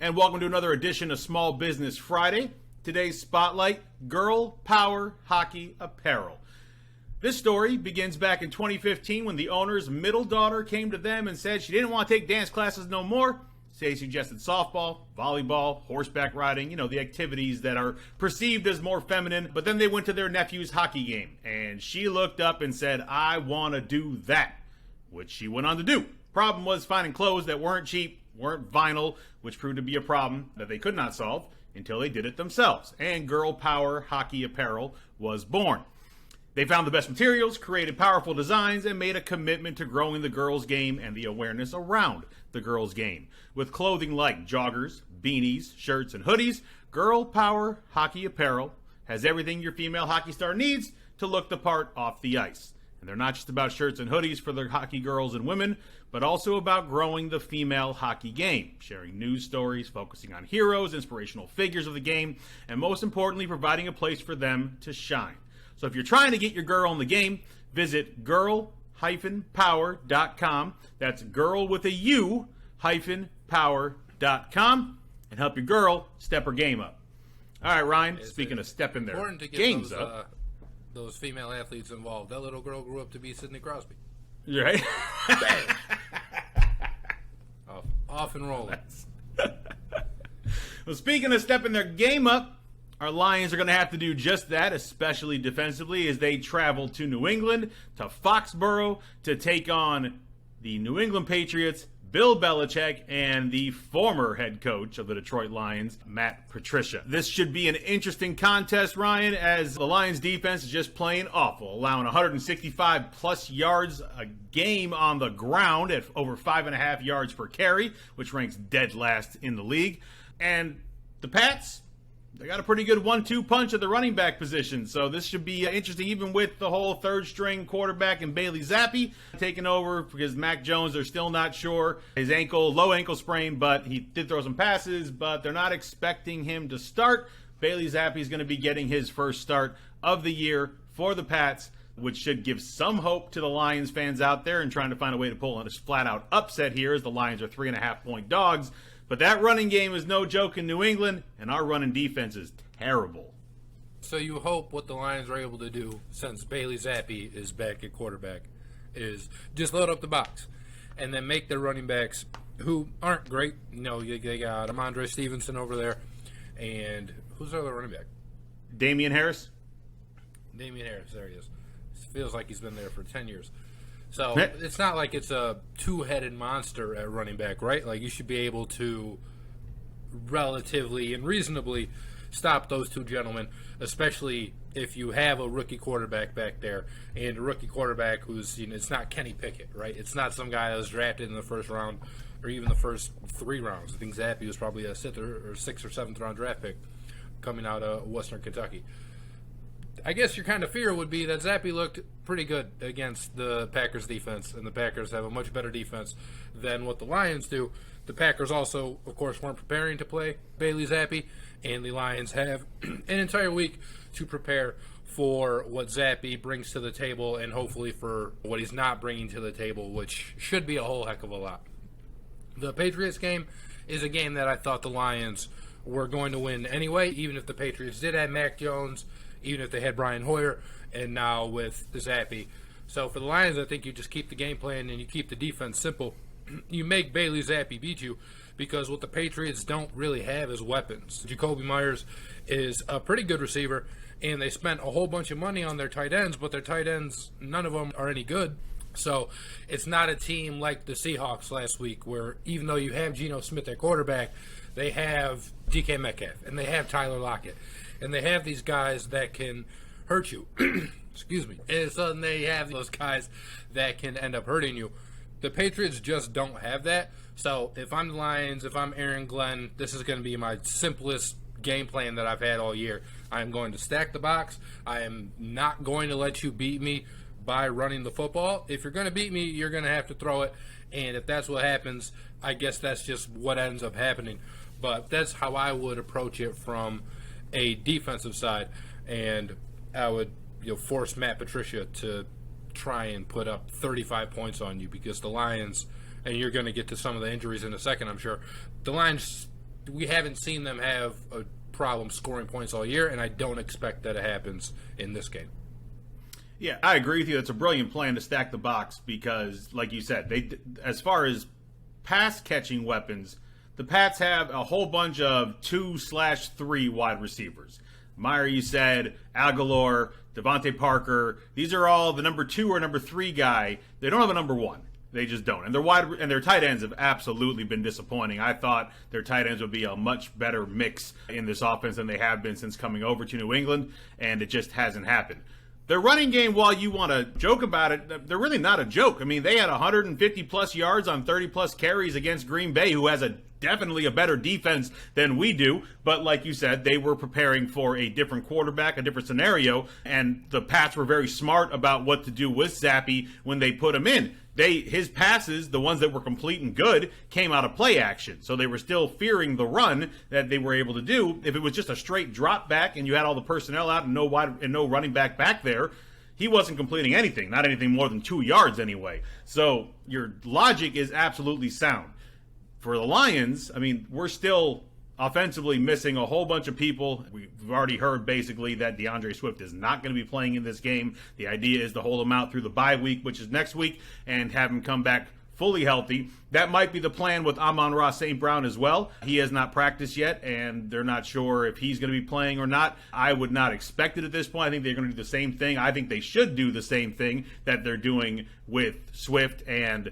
And welcome to another edition of Small Business Friday. Today's spotlight, Girl Power Hockey Apparel. This story begins back in 2015 when the owner's middle daughter came to them and said she didn't want to take dance classes no more. They suggested softball, volleyball, horseback riding, the activities that are perceived as more feminine. But then they went to their nephew's hockey game, and she looked up and said, I want to do that, which she went on to do. Problem was finding clothes that weren't cheap, weren't vinyl, which proved to be a problem that they could not solve until they did it themselves. And Girl Power Hockey Apparel was born. They found the best materials, created powerful designs, and made a commitment to growing the girls' game and the awareness around the girls' game. With clothing like joggers, beanies, shirts, and hoodies, Girl Power Hockey Apparel has everything your female hockey star needs to look the part off the ice. And they're not just about shirts and hoodies for the hockey girls and women, but also about growing the female hockey game, sharing news stories, focusing on heroes, inspirational figures of the game, and most importantly, providing a place for them to shine. So if you're trying to get your girl in the game, visit girl-power.com. That's girl with a U-power.com and help your girl step her game up. All right, Ryan, speaking of stepping their games up. Those female athletes involved. That little girl grew up to be Sidney Crosby. Right? off and rolling. Well, speaking of stepping their game up, our Lions are going to have to do just that, especially defensively, as they travel to New England, to Foxborough, to take on the New England Patriots, Bill Belichick, and the former head coach of the Detroit Lions, Matt Patricia. This should be an interesting contest, Ryan, as the Lions defense is just plain awful, allowing 165-plus yards a game on the ground at over 5.5 yards per carry, which ranks dead last in the league. And the Pats, they got a pretty good 1-2 punch at the running back position, so this should be interesting, even with the whole third-string quarterback and Bailey Zappi taking over, because Mac Jones, they're still not sure. His low ankle sprain, but he did throw some passes, but they're not expecting him to start. Bailey Zappi is going to be getting his first start of the year for the Pats, which should give some hope to the Lions fans out there and trying to find a way to pull on this flat-out upset here, as the Lions are 3.5-point dogs. But that running game is no joke in New England, and our running defense is terrible. So you hope what the Lions are able to do, since Bailey Zappi is back at quarterback, is just load up the box and then make their running backs, who aren't great. They got Amandre Stevenson over there, and who's the other running back? Damian Harris. Damian Harris, there he is. Feels like he's been there for 10 years. So it's not like it's a two-headed monster at running back, right? Like, you should be able to relatively and reasonably stop those two gentlemen, especially if you have a rookie quarterback back there, and a rookie quarterback who's, it's not Kenny Pickett, right? It's not some guy that was drafted in the first round or even the first 3 rounds. I think Zappi was probably a 6th or 7th round draft pick coming out of Western Kentucky. I guess your kind of fear would be that Zappi looked pretty good against the Packers defense, and the Packers have a much better defense than what the Lions do. The Packers also, of course, weren't preparing to play Bailey Zappi, and the Lions have an entire week to prepare for what Zappi brings to the table, and hopefully for what he's not bringing to the table, which should be a whole heck of a lot. The Patriots game is a game that I thought the Lions were going to win anyway, even if the Patriots did have Mac Jones, even if they had Brian Hoyer, and now with Zappi. So for the Lions, I think you just keep the game plan and you keep the defense simple. You make Bailey Zappi beat you, because what the Patriots don't really have is weapons. Jacoby Myers is a pretty good receiver, and they spent a whole bunch of money on their tight ends, but their tight ends, none of them are any good. So it's not a team like the Seahawks last week, where even though you have Geno Smith at quarterback, they have DK Metcalf, and they have Tyler Lockett. And they have these guys that can hurt you. Excuse me. And so they have those guys that can end up hurting you. The Patriots just don't have that. So if I'm the Lions, if I'm Aaron Glenn, this is going to be my simplest game plan that I've had all year. I'm going to stack the box. I am not going to let you beat me by running the football. If you're going to beat me, you're going to have to throw it. And if that's what happens, I guess that's just what ends up happening. But that's how I would approach it from a defensive side, and I would force Matt Patricia to try and put up 35 points on you, because the Lions, and you're going to get to some of the injuries in a second, I'm sure, the Lions we haven't seen them have a problem scoring points all year, and I don't expect that it happens in this game. Yeah, I agree with you. It's a brilliant plan to stack the box because, like you said, as far as pass-catching weapons, the Pats have a whole bunch of 2/3 wide receivers. Meyer, you said, Aguilar, Devontae Parker. These are all the number 2 or number 3 guy. They don't have a number 1. They just don't. And their tight ends have absolutely been disappointing. I thought their tight ends would be a much better mix in this offense than they have been since coming over to New England, and it just hasn't happened. Their running game, while you want to joke about it, they're really not a joke. I mean, they had 150-plus yards on 30-plus carries against Green Bay, who has definitely a better defense than we do. But like you said, they were preparing for a different quarterback, a different scenario, and the Pats were very smart about what to do with Zappe when they put him in. His passes, the ones that were complete and good, came out of play action. So they were still fearing the run that they were able to do. If it was just a straight drop back and you had all the personnel out and no running back there, he wasn't completing anything, not anything more than 2 yards anyway. So your logic is absolutely sound. For the Lions, I mean, we're still offensively missing a whole bunch of people. We've already heard basically that DeAndre Swift is not going to be playing in this game. The idea is to hold him out through the bye week, which is next week, and have him come back fully healthy. That might be the plan with Amon-Ra St. Brown as well. He has not practiced yet, and they're not sure if he's going to be playing or not. I would not expect it at this point. I think they're going to do the same thing. I think they should do the same thing that they're doing with Swift and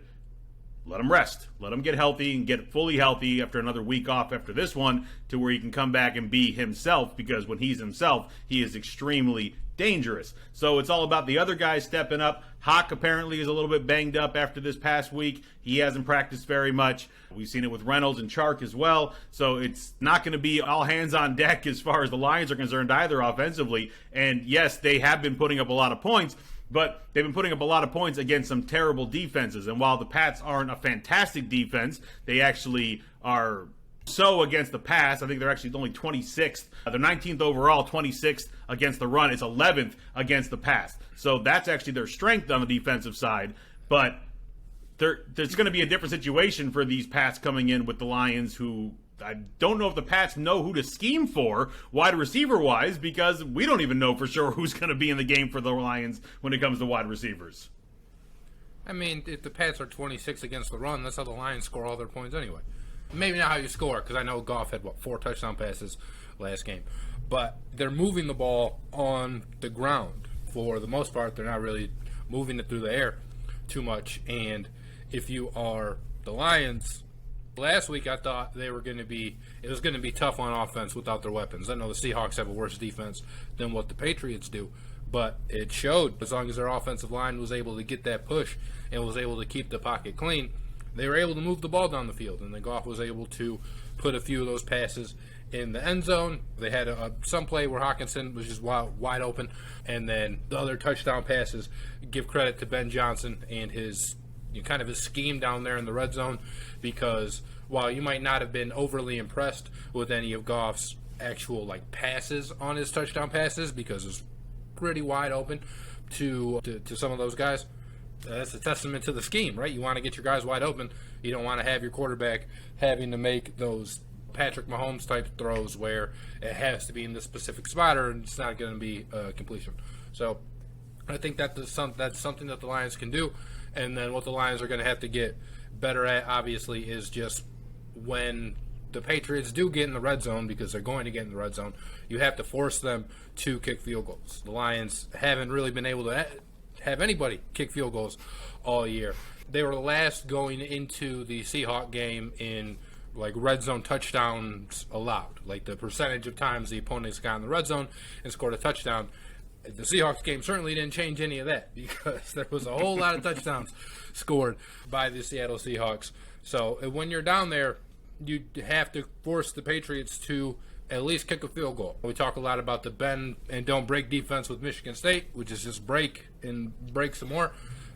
let him rest. Let him get healthy and get fully healthy after another week off after this one to where he can come back and be himself, because when he's himself, he is extremely dangerous. So it's all about the other guys stepping up. Hawk apparently is a little bit banged up after this past week. He hasn't practiced very much. We've seen it with Reynolds and Chark as well. So it's not going to be all hands on deck as far as the Lions are concerned either offensively. And yes, they have been putting up a lot of points, but they've been putting up a lot of points against some terrible defenses. And while the Pats aren't a fantastic defense, they actually are so against the pass. I think they're actually only 26th. They're 19th overall, 26th against the run. It's 11th against the pass. So that's actually their strength on the defensive side. But there's going to be a different situation for these Pats coming in with the Lions, who I don't know if the Pats know who to scheme for wide receiver-wise, because we don't even know for sure who's going to be in the game for the Lions when it comes to wide receivers. I mean, if the Pats are 26 against the run, that's how the Lions score all their points anyway. Maybe not how you score, because I know Goff had, 4 touchdown passes last game. But they're moving the ball on the ground. For the most part, they're not really moving it through the air too much. And if you are the Lions, last week I thought it was going to be tough on offense without their weapons. I know the Seahawks have a worse defense than what the Patriots do, but it showed as long as their offensive line was able to get that push and was able to keep the pocket clean, they were able to move the ball down the field, and then Goff was able to put a few of those passes in the end zone. They had some play where Hawkinson was just wide open, and then the other touchdown passes, give credit to Ben Johnson and his scheme down there in the red zone, because while you might not have been overly impressed with any of Goff's actual passes on his touchdown passes, because it's pretty wide open to some of those guys, that's a testament to the scheme, right? You want to get your guys wide open. You don't want to have your quarterback having to make those Patrick Mahomes type throws where it has to be in this specific spot or it's not going to be completion. So I think that's something that the Lions can do. And then what the Lions are going to have to get better at, obviously, is just when the Patriots do get in the red zone, because they're going to get in the red zone, you have to force them to kick field goals. The Lions haven't really been able to have anybody kick field goals all year. They were last going into the Seahawks game in red zone touchdowns allowed, the percentage of times the opponents got in the red zone and scored a touchdown. The Seahawks game certainly didn't change any of that, because there was a whole lot of touchdowns scored by the Seattle Seahawks. So when you're down there, you have to force the Patriots to at least kick a field goal. We talk a lot about the bend and don't break defense with Michigan State, which is just break and break some more,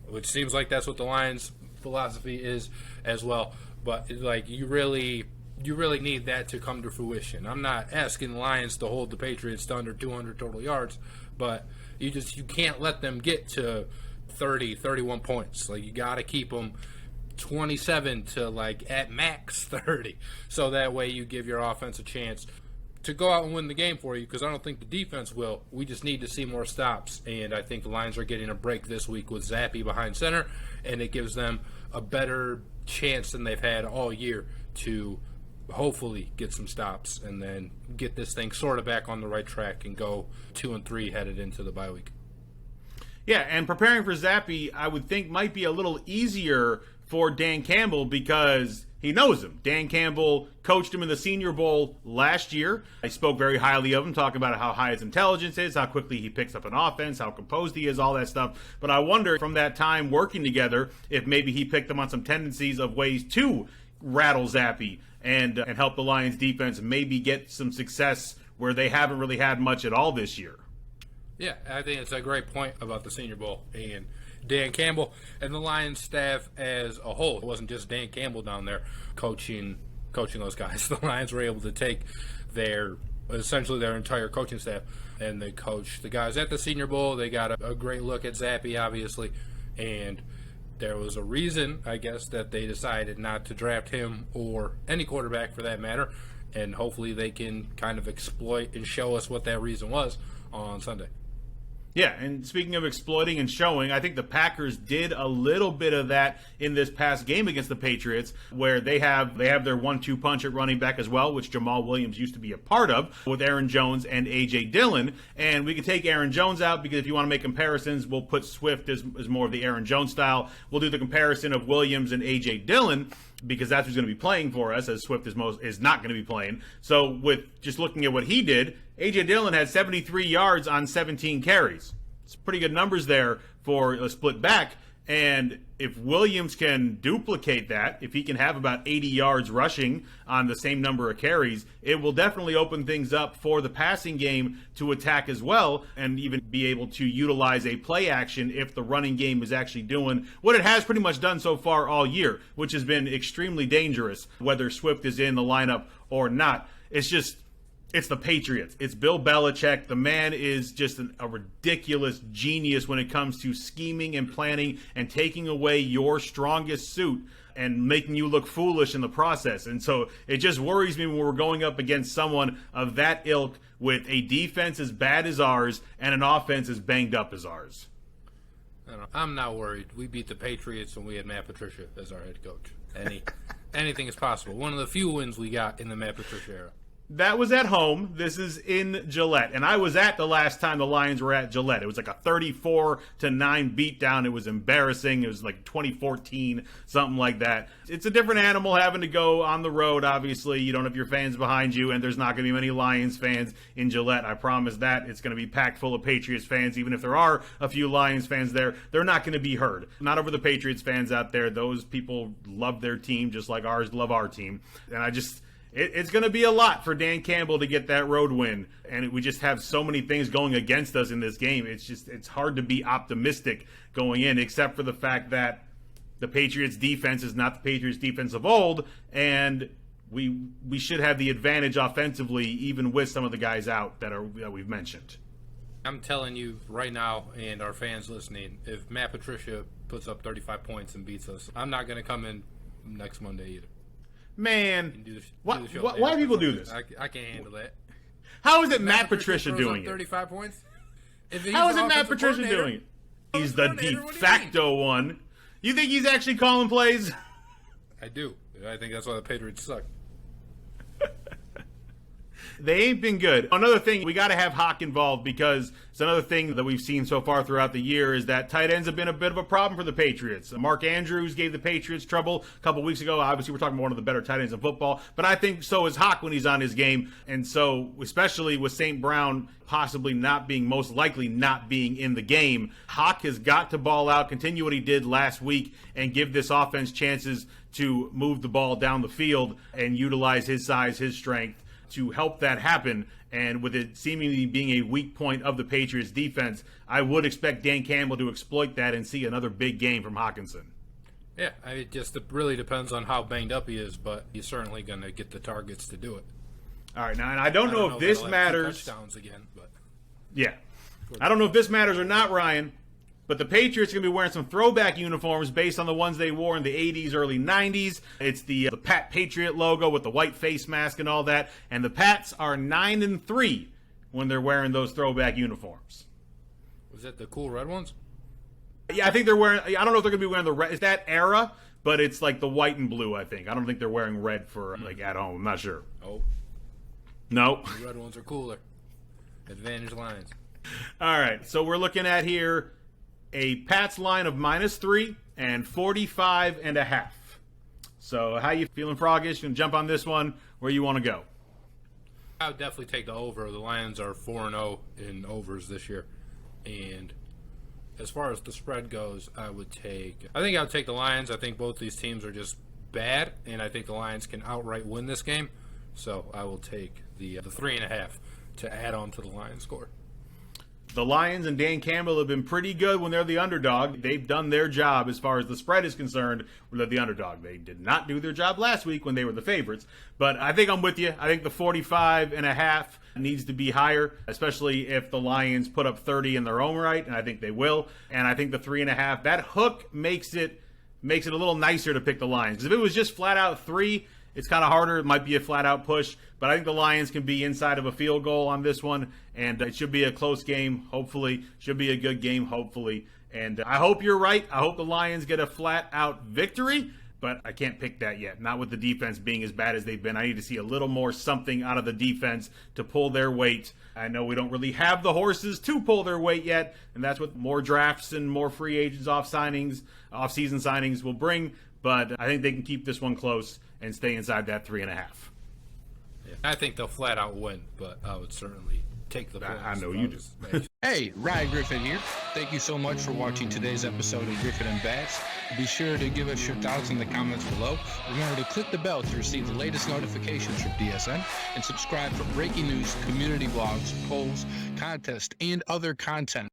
which seems like that's what the Lions' philosophy is as well. But you really need that to come to fruition. I'm not asking the Lions to hold the Patriots to under 200 total yards, but you can't let them get to 30, 31 points. You got to keep them 27 to like at max 30. So that way you give your offense a chance to go out and win the game for you, because I don't think the defense will. We just need to see more stops, and I think the Lions are getting a break this week with Zappe behind center, and it gives them a better chance than they've had all year to hopefully get some stops and then get this thing sort of back on the right track and go 2-3 headed into the bye week. Yeah, and preparing for Zappe, I would think, might be a little easier for Dan Campbell because he knows him. Dan Campbell coached him in the Senior Bowl last year. I spoke very highly of him, talking about how high his intelligence is, how quickly he picks up an offense, how composed he is, all that stuff. But I wonder, from that time working together, if maybe he picked him on some tendencies of ways to rattle Zappe and help the Lions defense maybe get some success where they haven't really had much at all this year. Yeah, I think it's a great point about the Senior Bowl and Dan Campbell and the Lions staff as a whole. It wasn't just Dan Campbell down there coaching those guys. The Lions were able to take essentially their entire coaching staff, and they coached the guys at the Senior Bowl. They got a great look at Zappe, obviously, and there was a reason, I guess, that they decided not to draft him or any quarterback for that matter, and hopefully they can kind of exploit and show us what that reason was on Sunday. Yeah, and speaking of exploiting and showing, I think the Packers did a little bit of that in this past game against the Patriots, where they have their 1-2 punch at running back as well, which Jamal Williams used to be a part of, with Aaron Jones and A.J. Dillon. And we can take Aaron Jones out because if you want to make comparisons, we'll put Swift as more of the Aaron Jones style. We'll do the comparison of Williams and A.J. Dillon, because that's who's going to be playing for us, as Swift is not going to be playing. So with just looking at what he did, A.J. Dillon had 73 yards on 17 carries. It's pretty good numbers there for a split back. And if Williams can duplicate that, if he can have about 80 yards rushing on the same number of carries, it will definitely open things up for the passing game to attack as well, and even be able to utilize a play action if the running game is actually doing what it has pretty much done so far all year, which has been extremely dangerous, whether Swift is in the lineup or not. It's the Patriots. It's Bill Belichick. The man is just a ridiculous genius when it comes to scheming and planning and taking away your strongest suit and making you look foolish in the process. And so it just worries me when we're going up against someone of that ilk with a defense as bad as ours and an offense as banged up as ours. I'm not worried. We beat the Patriots when we had Matt Patricia as our head coach. Anything is possible. One of the few wins we got in the Matt Patricia era. That was at home. This is in Gillette. And I was at the last time the Lions were at Gillette. It was like a 34-9 beatdown. It was embarrassing. It was like 2014, something like that. It's a different animal having to go on the road, obviously. You don't have your fans behind you, and there's not going to be many Lions fans in Gillette. I promise that. It's going to be packed full of Patriots fans. Even if there are a few Lions fans there, they're not going to be heard. Not over the Patriots fans out there. Those people love their team just like ours love our team. And it's going to be a lot for Dan Campbell to get that road win, and we just have so many things going against us in this game. It's hard to be optimistic going in, except for the fact that the Patriots defense is not the Patriots defense of old, and we should have the advantage offensively, even with some of the guys out that we've mentioned. I'm telling you right now, and our fans listening, if Matt Patricia puts up 35 points and beats us, I'm not going to come in next Monday either. Man, why people do this? I can't handle that. How is it Matt Patricia doing it? 35 points? How is it Matt Patricia doing it? He's the de facto one. You think he's actually calling plays? I do. I think that's why the Patriots suck. They ain't been good. Another thing, we got to have Hawk involved, because it's another thing that we've seen so far throughout the year is that tight ends have been a bit of a problem for the Patriots. Mark Andrews gave the Patriots trouble a couple weeks ago. Obviously, we're talking about one of the better tight ends in football, but I think so is Hawk when he's on his game. And so, especially with St. Brown possibly most likely not being in the game, Hawk has got to ball out, continue what he did last week, and give this offense chances to move the ball down the field and utilize his size, his strength, to help that happen. And with it seemingly being a weak point of the Patriots defense, I would expect Dan Campbell to exploit that and see another big game from Hockenson. Yeah, it really depends on how banged up he is, but he's certainly going to get the targets to do it. All right, now, and I don't know if this matters. Touchdowns again, but yeah, I don't know if this matters or not, Ryan, But the Patriots are going to be wearing some throwback uniforms based on the ones they wore in the 80s, early 90s. It's the Pat Patriot logo with the white face mask and all that. And the Pats are 9-3 when they're wearing those throwback uniforms. Was that the cool red ones? Yeah, I think they're wearing. I don't know if they're going to be wearing the red. It's that era, but it's like the white and blue, I think. I don't think they're wearing red for like at home. I'm not sure. Oh. No. The red ones are cooler. Advantage Lions. All right, so we're looking at here a Pats line of -3 and 45.5. So how you feeling, Froggish? You can jump on this one. Where you want to go? I would definitely take the over. The Lions are 4-0 in overs this year. And as far as the spread goes, I would take the Lions. I think both these teams are just bad, and I think the Lions can outright win this game. So I will take the 3.5 to add on to the Lions score. The Lions and Dan Campbell have been pretty good when they're the underdog. They've done their job as far as the spread is concerned when they're the underdog. They did not do their job last week when they were the favorites. But I think I'm with you. I think the 45.5 needs to be higher, especially if the Lions put up 30 in their own right, and I think they will. And I think the 3.5, that hook makes it a little nicer to pick the Lions. Because if it was just flat out 3, it's kind of harder. It might be a flat-out push, but I think the Lions can be inside of a field goal on this one, and it should be a close game, hopefully. Should be a good game, hopefully. And I hope you're right. I hope the Lions get a flat-out victory, but I can't pick that yet. Not with the defense being as bad as they've been. I need to see a little more something out of the defense to pull their weight. I know we don't really have the horses to pull their weight yet, and that's what more drafts and more free agents off-season signings will bring, but I think they can keep this one close and stay inside that 3.5. Yeah, I think they'll flat out win, but I would certainly take the points. I know you do. Hey, Ryan Griffin here. Thank you so much for watching today's episode of Griffin and Bass. Be sure to give us your thoughts in the comments below. Remember to click the bell to receive the latest notifications from DSN and subscribe for breaking news, community blogs, polls, contests, and other content.